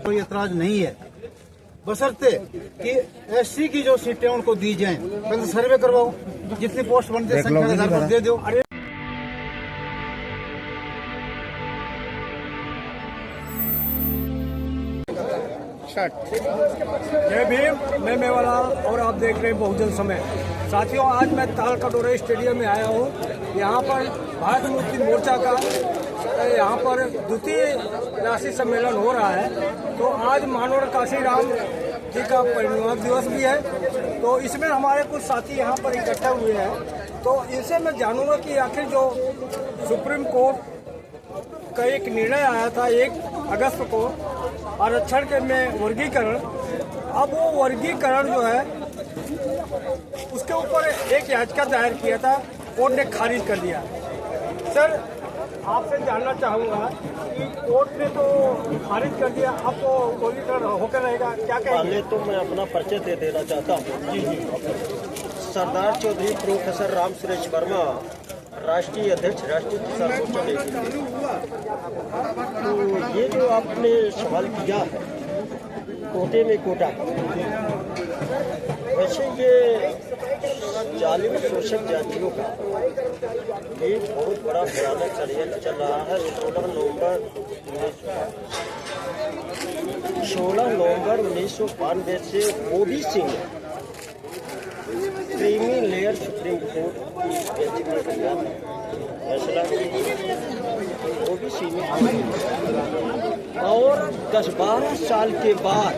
कोई एतराज नहीं है, बशर्ते कि एससी की जो सीटें उनको दी जाएं। पहले सर्वे करवाओ, जितनी पोस्ट बनते हैं संख्या के आधार पर दे दो। जय भीम, मैं मेवाला और आप देख रहे हैं बहुजन समय। साथियों, आज मैं तालकटोरा स्टेडियम में आया हूँ। यहाँ पर भारत मुक्ति मोर्चा का यहाँ पर द्वितीय राष्ट्रीय सम्मेलन हो रहा है। तो आज मानवर काशीराम जी का परिनिर्वाण दिवस भी है, तो इसमें हमारे कुछ साथी यहाँ पर इकट्ठा हुए हैं। तो इनसे मैं जानूंगा कि आखिर जो सुप्रीम कोर्ट का एक निर्णय आया था 1 अगस्त को आरक्षण के में वर्गीकरण, अब वो वर्गीकरण जो है उसके ऊपर एक याचिका दायर किया था, कोर्ट ने खारिज कर दिया। सर, आपसे जानना चाहूँगा कि कोर्ट ने तो खारिज कर दिया, अब तो वर्गीकरण होकर रहेगा, क्या कहेंगे? पहले तो मैं अपना परिचय दे देना चाहता हूँ। सरदार चौधरी प्रोफेसर राम सुरेश वर्मा, राष्ट्रीय अध्यक्ष राष्ट्रीय किसान मोर्चा। तो ये जो आपने सवाल किया है कोटे में कोटा, वैसे ये जालिम शोषक जातियों का एक बहुत बड़ा भयानक षड्यंत्र चल रहा है। 16 नवंबर 1992 से ओबीसी में क्रीमी लेयर सुप्रीम कोर्ट फैसला ओबीसी में, और 10-12 साल के बाद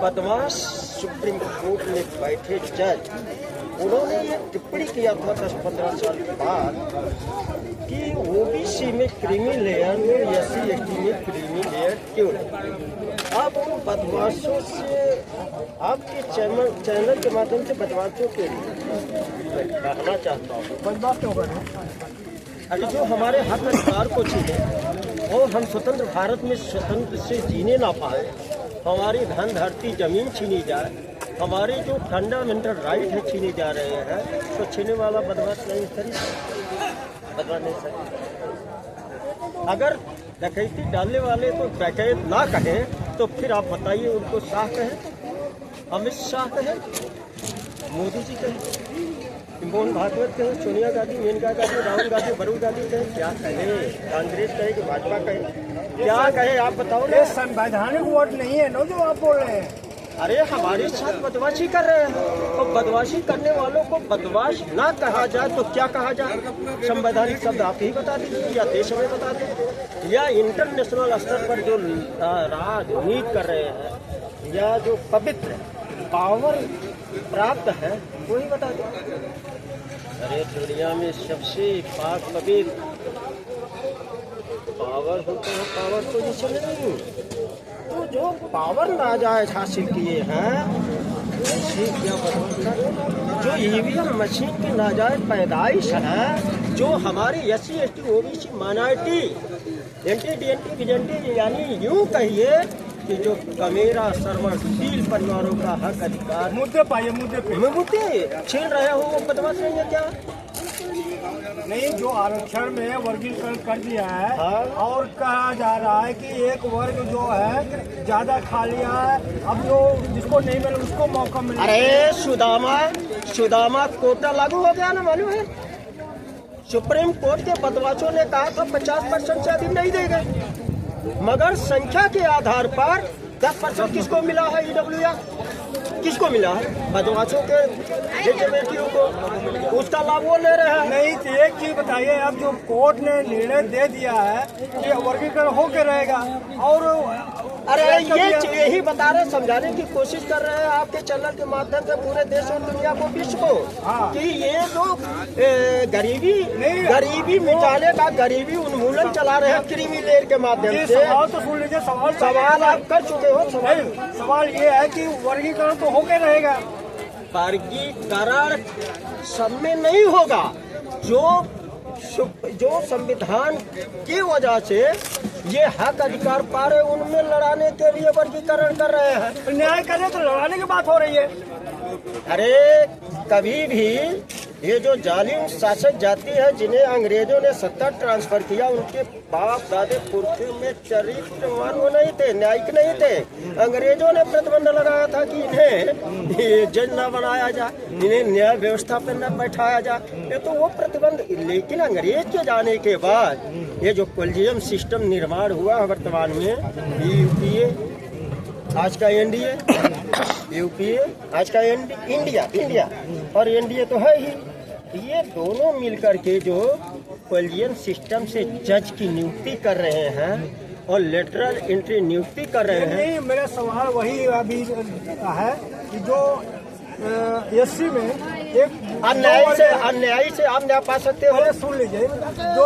बदमाश सुप्रीम कोर्ट में बैठे जज, उन्होंने ये टिप्पणी किया था 10-15 साल के बाद कि ओबीसी में क्रीमी लेयर में SC/ST में क्रीमी लेयर क्यों नहीं। अब उन बदमाशों से, आपके चैनल के माध्यम से बदमाशों के लिए कहना चाहता हूँ, बदमाश क्यों कर रहे हैं? अरे जो हमारे हक अधिकार को छीने और हम स्वतंत्र भारत में स्वतंत्र से जीने ना पाए, हमारी धन धरती जमीन छीनी जाए, हमारे जो फंडामेंटल राइट है छीने जा रहे हैं, तो छीने वाला बदमाश नहीं सही, बदमाश नहीं सही। अगर डकैती डालने वाले को डकैत ना कहें तो फिर आप बताइए उनको शाह कहें, अमित शाह कहें, मोदी जी कहें, मोहन भागवत कहें, सोनिया गांधी, मेनका गांधी, राहुल गांधी, वरुण गांधी कहें, क्या कहें? कांग्रेस कहे कि भाजपा कहे, क्या कहे आप बताओ ना। संवैधानिक वोट नहीं है ना जो आप बोल रहे हैं। अरे हमारे साथ बदमाशी कर रहे हैं, तो बदमाशी करने वालों को बदमाश ना कहा जाए तो क्या कहा जाए? संवैधानिक शब्द आप ही बता दीजिए, या देश में बता दें, या इंटरनेशनल स्तर पर जो राजनीति कर रहे हैं, या जो पवित्र पावर प्राप्त है वही बता दें। अरे दुनिया में सबसे पाक पवित्र पावर होता है, पावर पोजीशन नहीं। तो जो पावर नाजायज हासिल किए हैं, ऐसे क्या बदमाश जो ईवीएम मशीन की नाजायज पैदाइश है, जो हमारी SC/ST OBC माइनॉरिटी NT-DNT विजेंटी, यानी यूं कहिए कि जो कमेरा सर्वशील परिवारों का हक अधिकार, मुद्दे पाइए, मुद्दे छीन रहे हो, वो बदमाश नहीं है क्या? नहीं, जो आरक्षण में वर्गीकरण कर दिया है, हाँ? और कहा जा रहा है कि एक वर्ग जो है ज्यादा खा लिया है, अब जो जिसको नहीं मिला उसको मौका मिला। अरे सुदामा कोटा लागू हो गया ना, मालूम है? सुप्रीम कोर्ट के बदमाशों ने कहा था 50% से अधिक नहीं देंगे, मगर संख्या के आधार पर 10% किसको मिला है? EWR किसको मिला है? बदमाशों के बेटियों को, उसका लाभ वो ले रहे हैं। नहीं तो एक चीज बताइए, अब जो कोर्ट ने निर्णय दे दिया है कि वर्गीकरण होकर रहेगा, और अरे यही बता रहे, समझाने की कोशिश कर रहे हैं आपके चैनल के माध्यम से पूरे देश और दुनिया को, विश्व को, कि ये जो गरीबी मिटाने का गरीबी उन्मूलन चला रहे हैं क्रीमी लेयर के माध्यम से। सवाल तो सुन लीजिए, सवाल आप कर चुके हो। सवाल ये है कि वर्गीकरण तो होकर रहेगा। वर्गीकरण सब में नहीं होगा, जो संविधान की वजह से ये हक अधिकार पा रहे, उनमें लड़ाने के लिए वर्गीकरण कर रहे हैं। न्याय करें तो लड़ाने की बात हो रही है। अरे कभी भी ये जो जालिम शासक जाति है जिन्हें अंग्रेजों ने सत्ता ट्रांसफर किया, उनके बाप दादे पुरखे में चरित्रवान वो नहीं थे, न्यायिक नहीं थे। अंग्रेजों ने प्रतिबंध लगाया था कि इन्हें जज न बनाया जाए, इन्हें न्याय व्यवस्था पर न बैठाया जाए, ये तो वो प्रतिबंध। लेकिन अंग्रेज के जाने के बाद ये जो कोलिजियम सिस्टम निर्माण हुआ वर्तमान में, यूपीए आज का एनडीए, यूपीए आज का इंडिया और एनडीए तो है ही, ये दोनों मिलकर के जो कोलिजियम सिस्टम से जज की नियुक्ति कर रहे हैं और लेटरल एंट्री नियुक्ति कर रहे हैं। नहीं, मेरा सवाल वही अभी है कि जो एससी में एक अन्यायी से आप न्याय पा सकते हो। पहले सुन लीजिए, जो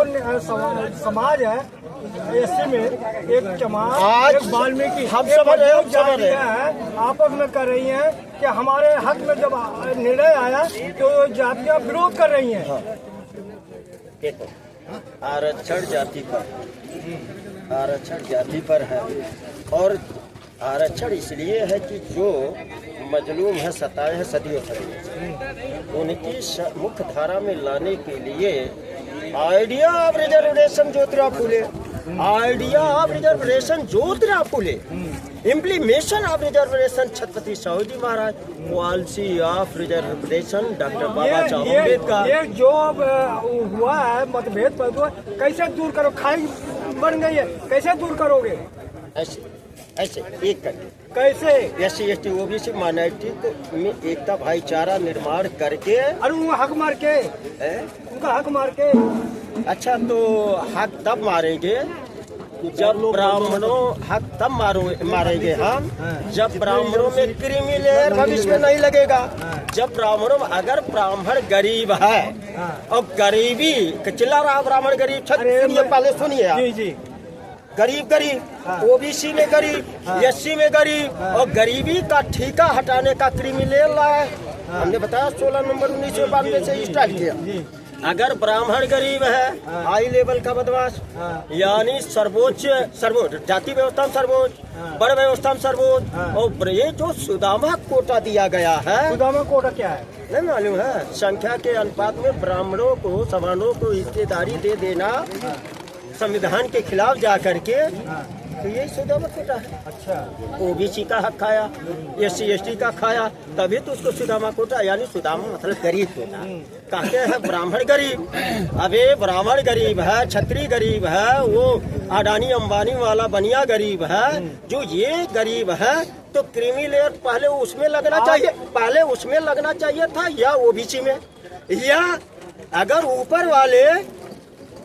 समाज है एससी में एक चमार, एक वाल्मीकि, हम समझ रहे हैं आपस में कर रही हैं कि हमारे हक में जब निर्णय आया तो जातियां विरोध कर रही हैं। देखो, आरक्षण जाति पर है और आरक्षण इसलिए है कि जो मजलूम है, सताए हैं सदियों से, उनकी मुख्य धारा में लाने के लिए idea of reservation Jyotirao Phule, implementation of reservation Chhatrapati Shivaji Maharaj, policy of reservation doctor Baba Saheb Ambedkar. ये जो हुआ है मतभेद पर कैसे दूर करो, खाई बन गई है, कैसे दूर करोगे? ऐसे एक करके कैसे SC ST OBC माइनॉरिटी को में एकता भाईचारा निर्माण करके, अरे वो हक मार के उनका हक मार के। अच्छा, तो हक तब मारेंगे जब ब्राह्मणों, हक तब मारेंगे हम जब ब्राह्मणों में क्रीमी लेयर भविष्य में नहीं लगेगा। जब ब्राह्मणों में, अगर ब्राह्मण गरीब है और गरीबी चिल्ला रहा ब्राह्मण गरीब, पहले सुनिए, गरीब OBC में गरीब, SC में गरीब और गरीबी का ठीका हटाने का क्रिमिनल लॉ है। हमने बताया 16 नवंबर 1992 से स्टार्ट किया। अगर ब्राह्मण गरीब है, हाई लेवल का बदमाश, यानी सर्वोच्च जाति व्यवस्था में सर्वोच्च, बड़ व्यवस्था में सर्वोच्च, और ये जो सुदामा कोटा दिया गया है, सुदामा कोटा क्या है नहीं मालूम है? संख्या के अनुपात में ब्राह्मणों को, सवर्णों को हिस्सेदारी दे देना संविधान के खिलाफ जा करके, तो यही सुदामा कोटा है। अच्छा, OBC का हक खाया, SC ST का खाया, तभी तो उसको सुदामा कोटा, यानी सुदामा मतलब गरीब कोटा कहते हैं। ब्राह्मण गरीब, अबे ब्राह्मण गरीब है, क्षत्रिय गरीब है, वो अडानी अंबानी वाला बनिया गरीब है, जो ये गरीब है, तो क्रीमी लेयर पहले उसमें लगना चाहिए था या OBC में, या अगर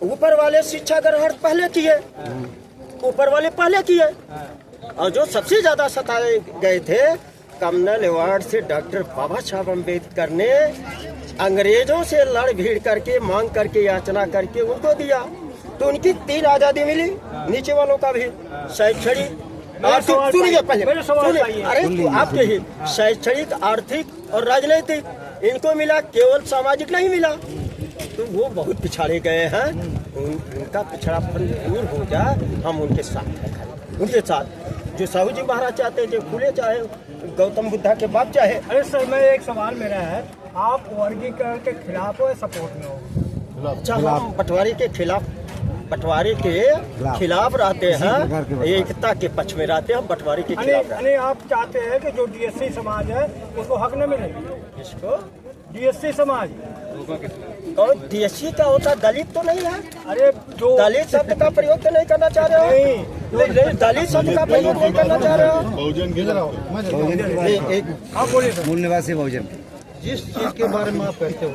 ऊपर वाले शिक्षा ग्रहण पहले किए, और जो सबसे ज्यादा सताए गए थे, कम्युनल अवार्ड से डॉक्टर बाबा साहब अम्बेडकर ने अंग्रेजों से लड़ भीड़ करके, मांग करके, याचना करके उनको दिया, तो उनकी 3 आजादी मिली, नीचे वालों का भी शैक्षणिक, आपके ही शैक्षणिक, आर्थिक और राजनीतिक इनको मिला, केवल सामाजिक नहीं मिला। तो वो बहुत पिछाड़े गए हैं, उनका पिछड़ापन दूर हो जाए, हम उनके साथ जो साहू जी महाराज चाहते, जो फूले चाहे, गौतम बुद्धा के बाप चाहे। अरे सर, मैं एक सवाल मेरा है, आप वर्गीकरण के खिलाफ हो या सपोर्ट में हो? अच्छा, हम बंटवारे के खिलाफ रहते हैं, एकता के पक्ष में रहते हैं, बंटवारे के खिलाफ। आप चाहते हैं कि जो DSC समाज है उसको हक न मिले? किसको? DSC समाज। और DSC का होता दलित तो नहीं है? अरे जो दलित शब्द का प्रयोग तो नहीं करना चाह रहे हो? दलित शब्द का प्रयोग नहीं करना चाह रहे हो? मूल निवासी बहुजन, जिस चीज के बारे में आप कहते हो,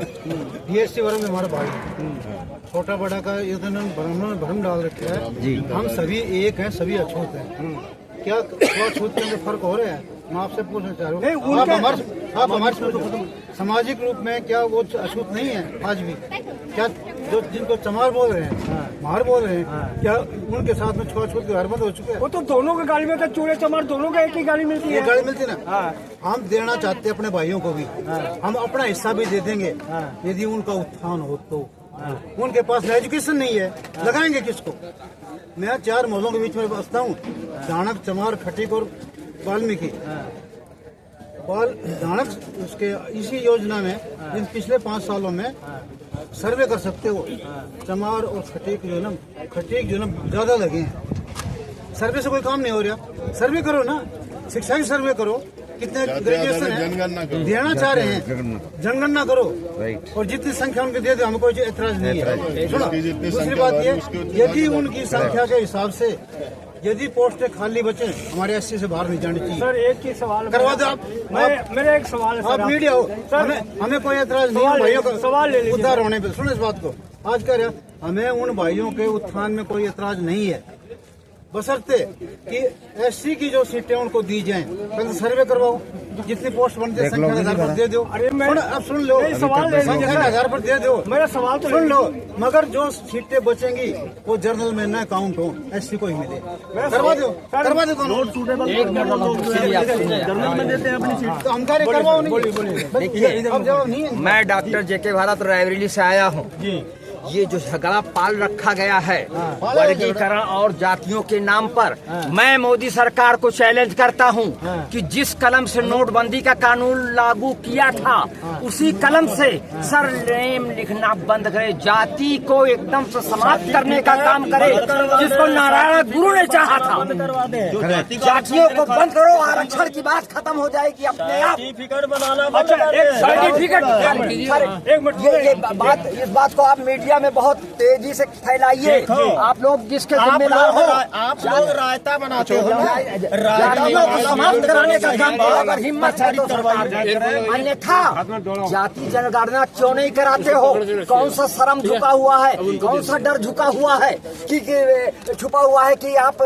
DSC वाले में हमारा भाई, छोटा बड़ा का भ्रम डाल रखा है। हम सभी एक हैं, सभी अछूत हैं। क्या छूत के अंदर फर्क हो रहा है? मैं आपसे पूछना चाह रहा हूँ, आप हमारे सामाजिक रूप में क्या वो अछूत नहीं है आज भी? क्या जो जिनको चमार बोल रहे हैं, मार बोल रहे हैं, क्या उनके साथ में छुआछूत की हरमत हो चुके हैं? वो तो दोनों के गाड़ी में, तो चूड़े चमार दोनों का एक ही गाड़ी मिलती है। गाड़ी मिलती है ना। हम देना चाहते हैं अपने भाइयों को भी, हम अपना हिस्सा भी दे देंगे यदि उनका उत्थान हो तो। उनके पास एजुकेशन नहीं है, लगाएंगे किसको? मैं 4 मोहल्लों के बीच में बसता हूँ, चाणक, चमार, खटीक और वाल्मीकि। और धानक उसके इसी योजना में इन पिछले 5 सालों में सर्वे कर सकते हो, चमार और खटीक जो है ना ज्यादा लगे हैं। सर्वे से कोई काम नहीं हो रहा, सर्वे करो ना, शिक्षा की सर्वे करो, कितने ग्रेजुएशन है देना चाह रहे हैं, जनगणना करो और जितनी संख्या उनकी दे दो, हमें कोई एतराज नहीं है। सुनो, दूसरी बात ये, यदि उनकी संख्या के हिसाब से यदि पोस्टें खाली बचे, हमारे एससी से बाहर नहीं जानी चाहिए। सर एक ही सवाल करवा दो आप, मेरा एक सवाल है आप मीडिया हो, हमें कोई एतराज नहीं है भाइयों का सवाल ले लीजिए। उद्धार होने पे। सुनो इस बात को, आज कह रहे हमें उन भाइयों के उत्थान में कोई एतराज नहीं है, बशर्ते कि एससी की जो सीटें उनको दी जाएं। पहले सर्वे करवाओ, जितनी पोस्ट बनती है संख्या के आधार पर दे दो। अब सुन लो, संख्या के आधार पर दे दो। मेरा सवाल तो सुन लो, मगर जो सीटें बचेंगी वो जनरल में न काउंट हो, एससी को ही मिले। करवा दो जनरल में देते हैं अपनी सीट, तो हम कार्य करवाओ नहीं। अब जवाब नहीं है। मैं डॉक्टर जेके भारत रायबरेली से आया हूँ। ये जो झगड़ा पाल रखा गया है वर्गीकरण और जातियों के नाम पर, मैं मोदी सरकार को चैलेंज करता हूं कि जिस कलम से नोटबंदी का कानून लागू किया था उसी कलम से सर नेम लिखना बंद करे, जाति को एकदम से समाप्त करने का काम करे, जिसको नारायण गुरु ने चाहा था। जातियों को बंद करो, आरक्षण की बात खत्म हो जाएगी अपने आप। सर्टिफिकेट इस बात को आप मीडिया में बहुत तेजी से फैलाइए। आप लोग जिसके जिम्मेदार हो, आप लोग रायता बनाते हो, जातियों को समाप्त कराने का काम करो अगर हिम्मत है तो सरकार। अन्यथा जाति जनगणना क्यों नहीं कराते हो? कौन सा शर्म झुका हुआ है, कौन सा डर झुका हुआ है कि छुपा हुआ है कि आप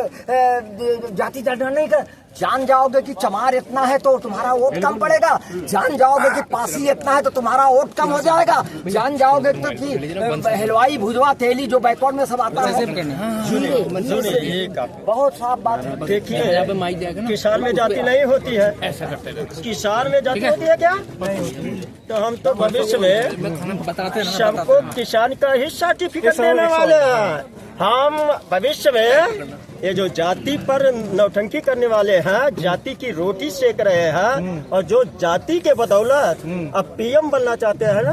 जाति जनगणना नहीं कर? जान जाओगे कि चमार इतना है तो तुम्हारा वोट कम पड़ेगा, जान जाओगे कि पासी इतना है तो तुम्हारा वोट कम हो जाएगा, जान जाओगे तो कि हलवाई भुजवा तेली जो बैकवर्ड में सब आता है। बहुत साफ बात है। देखिए, किसान में जाति नहीं होती है, किसान में जाति होती है क्या? तो हम तो भविष्य में सबको किसान का ही सर्टिफिकेट देने वाले हैं। हम भविष्य में ये जो जाति पर नौटंकी करने वाले हैं, जाति की रोटी सेक रहे हैं और जो जाति के बदौलत अब पीएम बनना चाहते हैं ना,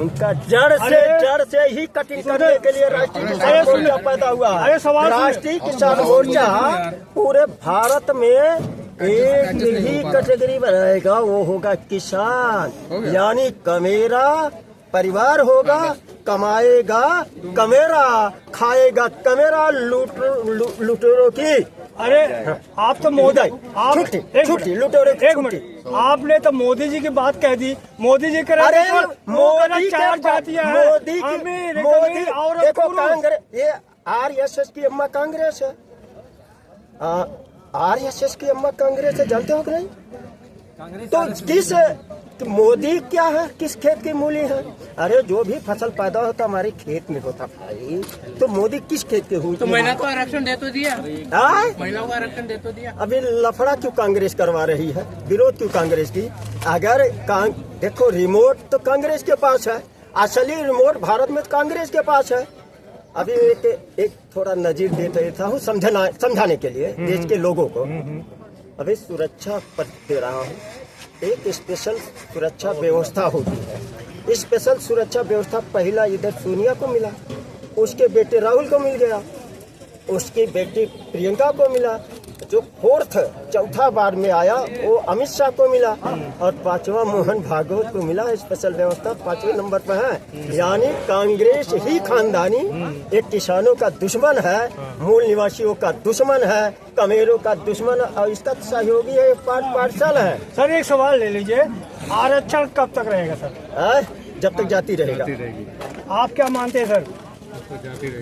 उनका जड़ से ही कटिंग करने के लिए राष्ट्रीय किसान मोर्चा पैदा हुआ है। राष्ट्रीय किसान मोर्चा पूरे भारत में एक ही कैटेगरी बनाएगा, वो होगा किसान, यानी कमेरा परिवार होगा, कमाएगा कमेरा, खाएगा कमेरा, लुटेरों की। अरे आप तो मोदी, आप छुट्टी लुटेरों की। एक मिनट, आपने तो मोदी जी की बात कह दी। मोदी जी कह रहे हैं मोदी चार जातियां हैं, मोदी और देखो कांग्रेस, ये आरएसएस की अम्मा कांग्रेस है, आरएसएस की अम्मा कांग्रेस है, जानते हो कि नहीं? तो किस तो मोदी क्या है, किस खेत की मूली है? अरे जो भी फसल पैदा होता हमारे खेत में होता भाई, तो मोदी किस खेत के हुई? तो महिला को आरक्षण दे तो दिया, महिलाओं को आरक्षण दे तो दिया। अभी लफड़ा क्यों कांग्रेस करवा रही है, विरोध क्यों कांग्रेस की? अगर देखो रिमोट तो कांग्रेस के पास है, असली रिमोट भारत में कांग्रेस के पास है। अभी एक थोड़ा नजीर देता हूँ समझाने के लिए देश के लोगों को। अभी सुरक्षा पर दे रहा हूँ, एक स्पेशल सुरक्षा व्यवस्था होती है। स्पेशल सुरक्षा व्यवस्था पहला इधर सोनिया को मिला, उसके बेटे राहुल को मिल गया, उसकी बेटी प्रियंका को मिला, जो चौथा बार में आया वो अमित शाह को मिला, और पांचवा मोहन भागवत को मिला। स्पेशल व्यवस्था 5वें नंबर पर है। यानी कांग्रेस ही खानदानी एक किसानों का दुश्मन है, मूल निवासियों का दुश्मन है, कमेरों का दुश्मन, और इसका सहयोगी है पार्सल है। सर एक सवाल ले लीजिए, आरक्षण कब तक रहेगा सर? जब तक जाति रहेगा। आप क्या मानते हैं सर?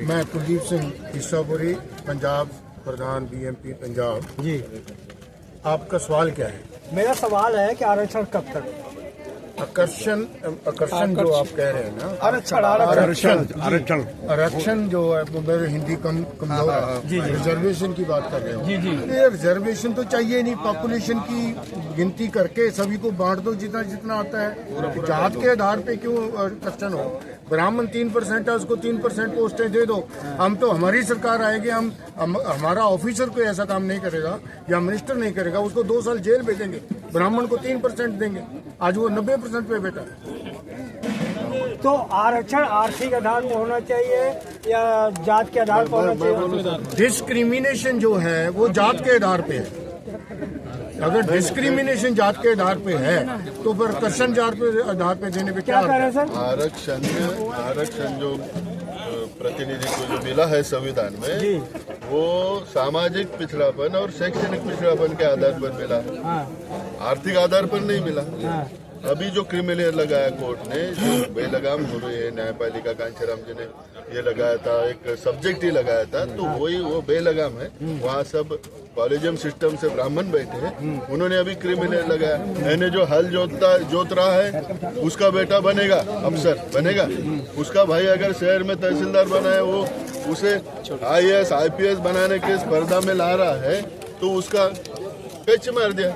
मैं कुलदीप सिंह ईसापुरी, पंजाब प्रधान बीएमपी पंजाब जी। आपका सवाल क्या है? मेरा सवाल है कि आरक्षण कब तक? आरक्षण जो आप कह रहे हैं ना, आरक्षण जो है वो मेरे हिंदी कमजोर है। रिजर्वेशन की बात कर रहे हो? ये रिजर्वेशन तो चाहिए नहीं, पॉपुलेशन की गिनती करके सभी को बांट दो जितना जितना आता है। जात के आधार पे क्यों आरक्षण हो? ब्राह्मण 3% है, उसको 3% पोस्टें दे दो। हम तो हमारी सरकार आएगी, हमारा ऑफिसर कोई ऐसा काम नहीं करेगा या मिनिस्टर नहीं करेगा, उसको 2 साल जेल भेजेंगे। ब्राह्मण को 3% देंगे, आज वो 90% पे बैठा है। तो आरक्षण आर्थिक आधार पर होना चाहिए या जात के आधार पर होना चाहिए? डिस्क्रिमिनेशन जो है वो जात के आधार पे है। अगर डिस्क्रिमिनेशन जात के आधार पे है तो फिर कर्षण जात के आधार पे देने पे क्या कह रहे हैं सर? आरक्षण जो प्रतिनिधित्व जो मिला है संविधान में, वो सामाजिक पिछड़ापन और शैक्षणिक पिछड़ापन के आधार पर मिला है, आर्थिक आधार पर नहीं मिला। अभी जो क्रिमिनल लगाया कोर्ट ने, जो बेलगाम हो रही है, न्यायपालिका कांचीराम जी ने ये लगाया था, एक सब्जेक्ट ही लगाया था, तो वही वो बेलगाम है। वहाँ सब कॉलेजियम सिस्टम से ब्राह्मण बैठे हैं, उन्होंने अभी क्रिमिनल लगाया। मैंने जो हल जोत रहा है उसका बेटा बनेगा अफसर बनेगा, उसका भाई अगर शहर में तहसीलदार बना है, वो उसे IAS IPS बनाने के स्पर्धा में ला रहा है, तो उसका कैच मार दिया।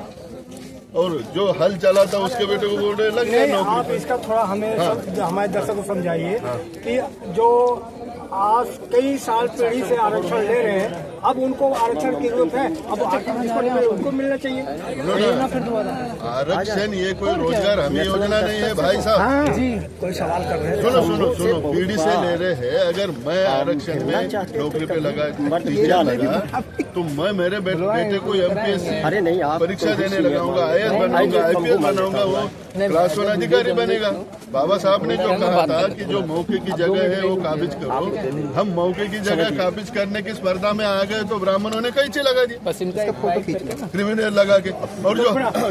और जो हल चला था उसके बेटे को बोल रहे लग गया नौकरी। आप इसका थोड़ा हमें हमारे दर्शकों को समझाइए कि जो आज कई साल पीढ़ी से आरक्षण ले रहे हैं, अब उनको आरक्षण की जरूरत है, अब उनको मिलना चाहिए। आरक्षण ये कोई रोजगार हमें योजना नहीं है भाई साहब। कोई सवाल कर रहे हैं? सुनो पीढ़ी से ले रहे हैं। अगर मैं आरक्षण में नौकरी पे लगा तो मैं मेरे बेटे को MPSC परीक्षा देने लगाऊंगा, IAS बनाऊंगा, IPS बनाऊंगा, वो क्लास 1 अधिकारी बनेगा। बाबा साहब ने जो कहा था कि जो मौके की जगह है वो काबिज करो, हम मौके की जगह काबिज करने की स्पर्धा में आ गए तो ब्राह्मणों ने कैंची लगा दी, क्रिमिनल लगा के। और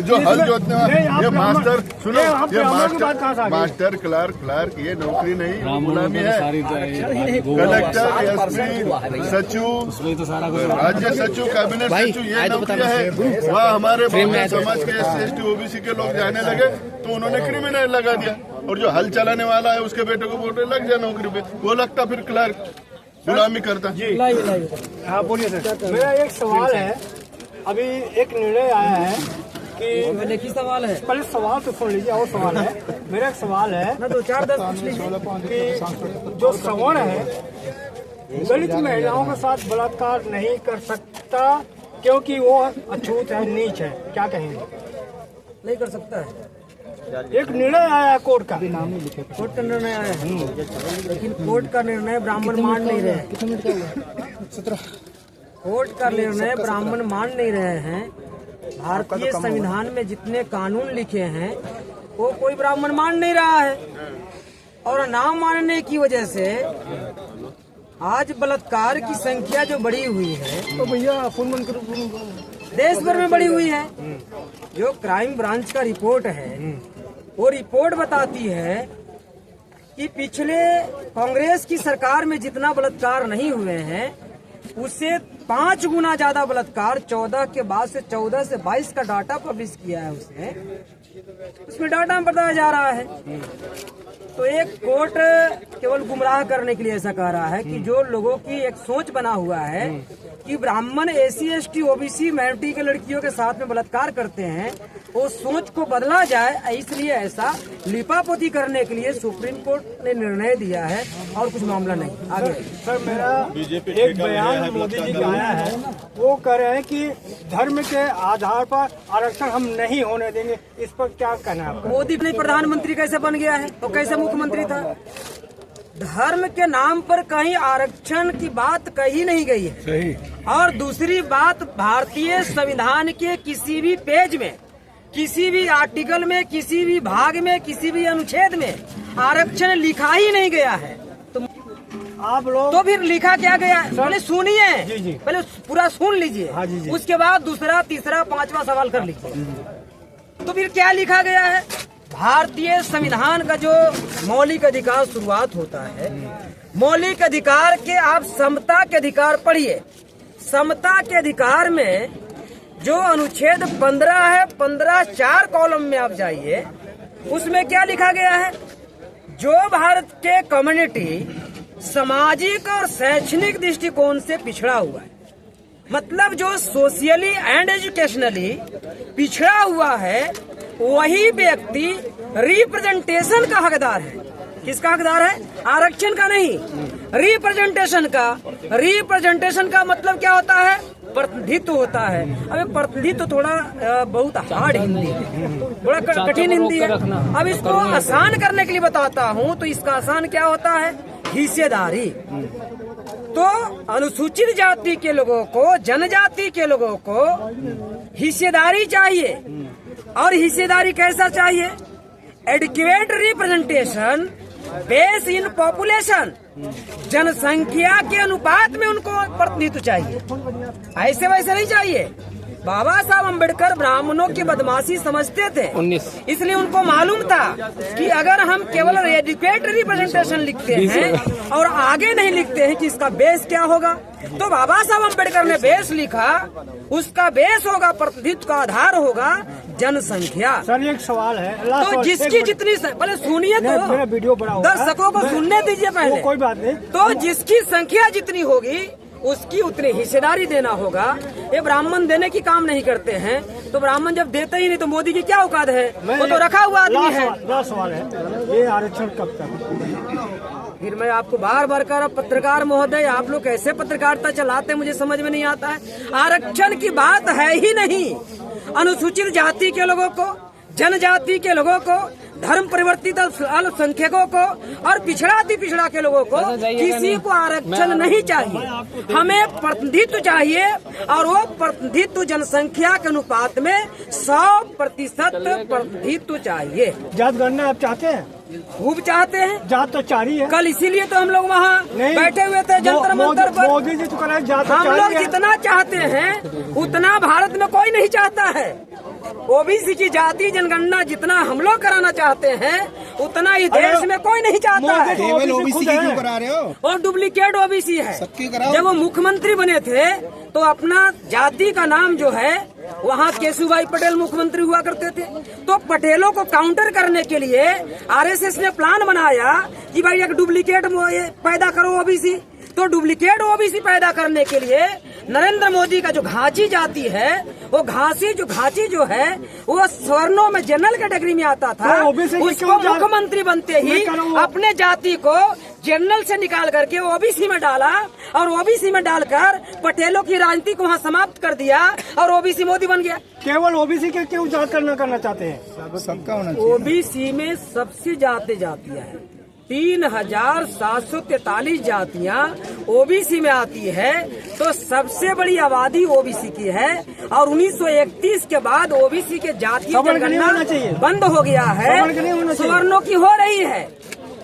जो हल जोतने वाले ये मास्टर, सुनो, ये मास्टर क्लार्क ये नौकरी नहीं, गुलामी है। कलेक्टर, SP, सचिव, राज्य सचिव, कैबिनेट सचिव, ये नौकरी है। वहाँ हमारे समाज के SC ST OBC के लोग जाने लगे तो उन्होंने क्रिमिनल लगा दिया। और जो हल चलाने वाला है उसके बेटे को बोल रहे लग जाए नौकरी पे, वो लगता फिर क्लर्क गुलामी करता। हाँ बोलिए सर। मेरा एक सवाल है, अभी एक निर्णय आया है कि लिखित सवाल है, पहले सवाल तो सुन लीजिए और सवाल है। मेरा एक सवाल है ना, 2-4-10 पूछ लीजिए कि जो सवर्ण है दलित महिलाओं के साथ बलात्कार नहीं कर सकता क्योंकि वो अछूत है, नीच है, क्या कहेंगे? नहीं कर सकता है। एक निर्णय आया कोर्ट का, कोर्ट का निर्णय आया है, लेकिन कोर्ट का निर्णय ब्राह्मण मान नहीं रहे। कोर्ट का निर्णय ब्राह्मण मान नहीं रहे हैं। भारतीय संविधान में जितने कानून लिखे हैं वो कोई ब्राह्मण मान नहीं रहा है, और ना मानने की वजह से आज बलात्कार की संख्या जो बढ़ी हुई है, तो भैया देश भर में बढ़ी हुई है। जो क्राइम ब्रांच का रिपोर्ट है, वो रिपोर्ट बताती है कि पिछले कांग्रेस की सरकार में जितना बलात्कार नहीं हुए हैं, उससे 5 गुना ज्यादा बलात्कार 14 के बाद से 14 से 22 का डाटा पब्लिश किया है उसमें डाटा में बताया जा रहा है। तो एक कोर्ट केवल गुमराह करने के लिए ऐसा कह रहा है कि जो लोगों की एक सोच बना हुआ है कि ब्राह्मण SC ST OBC माइनॉरिटी के लड़कियों के साथ में बलात्कार करते हैं, वो सोच को बदला जाए, इसलिए ऐसा लिपापोती करने के लिए सुप्रीम कोर्ट ने निर्णय दिया है, और कुछ मामला नहीं। आगे सर, मेरा एक बयान मोदी जी का आया है, वो कह रहे हैं कि धर्म के आधार पर आरक्षण हम नहीं होने देंगे, इस पर क्या कहना है आपका? मोदी ने प्रधानमंत्री कैसे बन गया है तो कैसे मुख्यमंत्री था? धर्म के नाम पर कहीं आरक्षण की बात कही नहीं गई है। सही। और दूसरी बात, भारतीय संविधान के किसी भी पेज में, किसी भी आर्टिकल में, किसी भी भाग में, किसी भी अनुच्छेद में आरक्षण लिखा ही नहीं गया है। तो आप लोग तो फिर लिखा क्या गया है? पहले सुनिए, पहले पूरा सुन लीजिए। हाँ जी। उसके बाद दूसरा, तीसरा, 5वां सवाल कर लीजिए। तो फिर क्या लिखा गया है? भारतीय संविधान का जो मौलिक अधिकार शुरुआत होता है, मौलिक अधिकार के आप समता के अधिकार पढ़िए। समता के अधिकार में जो अनुच्छेद 15 है, 15(4) कॉलम में आप जाइए, उसमें क्या लिखा गया है? जो भारत के कम्युनिटी सामाजिक और शैक्षणिक दृष्टिकोण से पिछड़ा हुआ है, मतलब जो सोशली एंड एजुकेशनली पिछड़ा हुआ है, वही व्यक्ति रिप्रेजेंटेशन का हकदार है। किसका हकदार है? आरक्षण का नहीं, रिप्रेजेंटेशन का। रिप्रेजेंटेशन का मतलब क्या होता है? प्रतिनिधित्व होता है। अब प्रतिनिधित्व थोड़ा बहुत हार्ड हिंदी है, थोड़ा कठिन हिंदी है। अब इसको आसान करने के लिए बताता हूँ, तो इसका आसान क्या होता है, हिस्सेदारी। तो अनुसूचित जाति के लोगों को, जनजाति के लोगों को हिस्सेदारी चाहिए। और हिस्सेदारी कैसा चाहिए, adequate representation base in population, जनसंख्या के अनुपात में उनको प्रतिनिधित्व चाहिए, ऐसे वैसे नहीं चाहिए। बाबा साहब अम्बेडकर ब्राह्मणों की बदमाशी समझते थे, इसलिए उनको मालूम था कि अगर हम केवल एडिक्वेट रिप्रेजेंटेशन लिखते हैं और आगे नहीं लिखते हैं कि इसका बेस क्या होगा, तो बाबा साहब अम्बेडकर ने बेस लिखा, उसका बेस होगा, प्रतिनिधित्व का आधार होगा जनसंख्या। सर एक सवाल है, तो जिसकी जितनी, पहले सुनिए तो, मेरा वीडियो बड़ा होगा, दर्शकों को सुनने दीजिए पहले। कोई बात नहीं। तो जिसकी संख्या जितनी होगी उसकी उतनी हिस्सेदारी देना होगा। ये ब्राह्मण देने की काम नहीं करते हैं, तो ब्राह्मण जब देते ही नहीं तो मोदी की क्या औकात है, वो तो रखा हुआ आदमी है। सवाल है, ये आरक्षण कब तक? फिर मैं आपको बार बार कह रहा, पत्रकार महोदय आप लोग कैसे पत्रकारिता चलाते मुझे समझ में नहीं आता है। आरक्षण की बात है ही नहीं। अनुसूचित जाति के लोगों को, जनजाति के लोगों को, धर्म परिवर्तित अल्पसंख्यकों को और पिछड़ा अति पिछड़ा के लोगों को किसी को आरक्षण नहीं चाहिए। हमें प्रतिनिधित्व चाहिए, और वो प्रतिनिधित्व जनसंख्या के अनुपात में 100% प्रतिनिधित्व चाहिए। जनगणना आप चाहते हैं? खूब चाहते हैं, जात तो चारी है। कल इसीलिए तो हम लोग वहाँ बैठे हुए थे जंतर मंतर पर। मोदी जी तो कह रहे हैं जात तो हम चारी लोग है। जितना चाहते हैं उतना भारत में कोई नहीं चाहता है। ओबीसी की जाति जनगणना जितना हम लोग कराना चाहते हैं उतना इस देश में कोई नहीं चाहता है। केवल ओबीसी की क्यों करा रहे हो? और डुप्लीकेट ओबीसी है। जब वो मुख्यमंत्री बने थे तो अपना जाति का नाम जो है, वहाँ केशुभाई पटेल मुख्यमंत्री हुआ करते थे, तो पटेलों को काउंटर करने के लिए आरएसएस ने प्लान बनाया कि भाई एक डुप्लीकेट पैदा करो ओबीसी। तो डुप्लीकेट ओबीसी पैदा करने के लिए नरेंद्र मोदी का जो घाची जाति है, वो घाची जो है वो स्वर्णों में जनरल कैटेगरी में आता था, उसको मुख्यमंत्री बनते ही अपने जाति को जनरल से निकाल करके ओबीसी में डाला, और ओबीसी में डालकर पटेलों की राजनीति को वहाँ समाप्त कर दिया, और ओबीसी मोदी बन गया। केवल ओबीसी के क्यों जात करना चाहते हैं? सबका होना चाहिए। ओबीसी में सबसे जातियां हैं, 3743 जातियां ओबीसी में आती है, तो सबसे बड़ी आबादी ओबीसी की है। और 1931 के बाद ओबीसी के जातीय जनगणना बंद हो गया है। सवर्णों की हो रही है,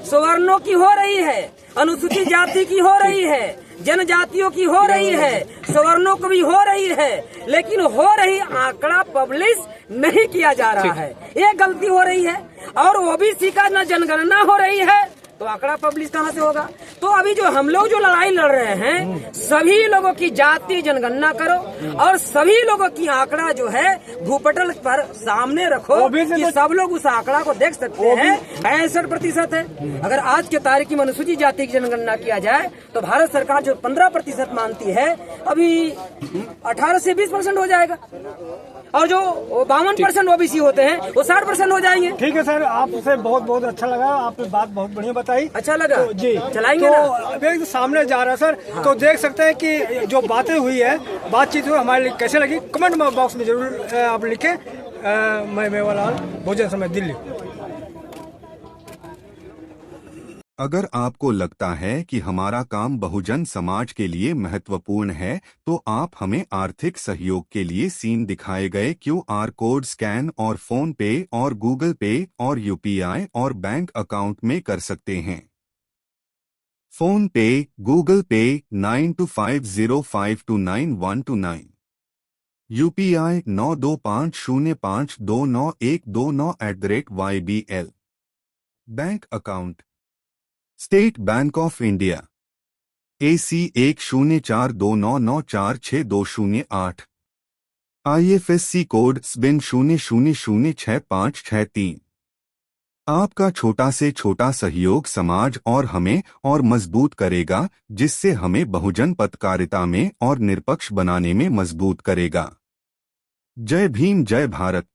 सवर्णों की हो रही है, अनुसूचित जाति की हो रही है, जनजातियों की हो रही है, सवर्णों को भी हो रही है, लेकिन हो रही आंकड़ा पब्लिश नहीं किया जा रहा है, ये गलती हो रही है। और ओबीसी का न जनगणना हो रही है तो आंकड़ा पब्लिश कहाँ से होगा? तो अभी जो हम लोग जो लड़ाई लड़ रहे हैं, सभी लोगों की जाति जनगणना करो और सभी लोगों की आंकड़ा जो है भूपटल पर सामने रखो कि सब लोग उस आंकड़ा को देख सकते हैं। 65% है। अगर आज के तारीख में अनुसूचित जाति की जनगणना किया जाए तो भारत सरकार जो 15% मानती है, अभी 18 से 20% हो जाएगा, और जो 52% ओबीसी होते हैं वो 60% हो जाएंगे। ठीक है सर, आपसे बहुत बहुत अच्छा लगा, आपने बात बहुत बढ़िया बताई। अच्छा लगा तो जी चलाएंगे तो एक सामने जा रहा है सर। हाँ। तो देख सकते हैं कि जो बातें हुई है, बातचीत हुई, हमारे लिए कैसे लगी कमेंट बॉक्स में जरूर आप लिखें। मैं मेवालाल, बहुजन समाज, दिल्ली। अगर आपको लगता है कि हमारा काम बहुजन समाज के लिए महत्वपूर्ण है, तो आप हमें आर्थिक सहयोग के लिए सीन दिखाए गए QR कोड स्कैन और फोन पे और गूगल पे और UPI और बैंक अकाउंट में कर सकते हैं। फोन पे, गूगल पे 9250529129, UPI 9250529129@YBL। Bank account state bank of India AC 1042994628, IFSC code SBIN 00066563। आपका छोटा से छोटा सहयोग समाज और हमें और मजबूत करेगा, जिससे हमें बहुजन पत्रकारिता में और निष्पक्ष बनाने में मजबूत करेगा। जय भीम, जय भारत।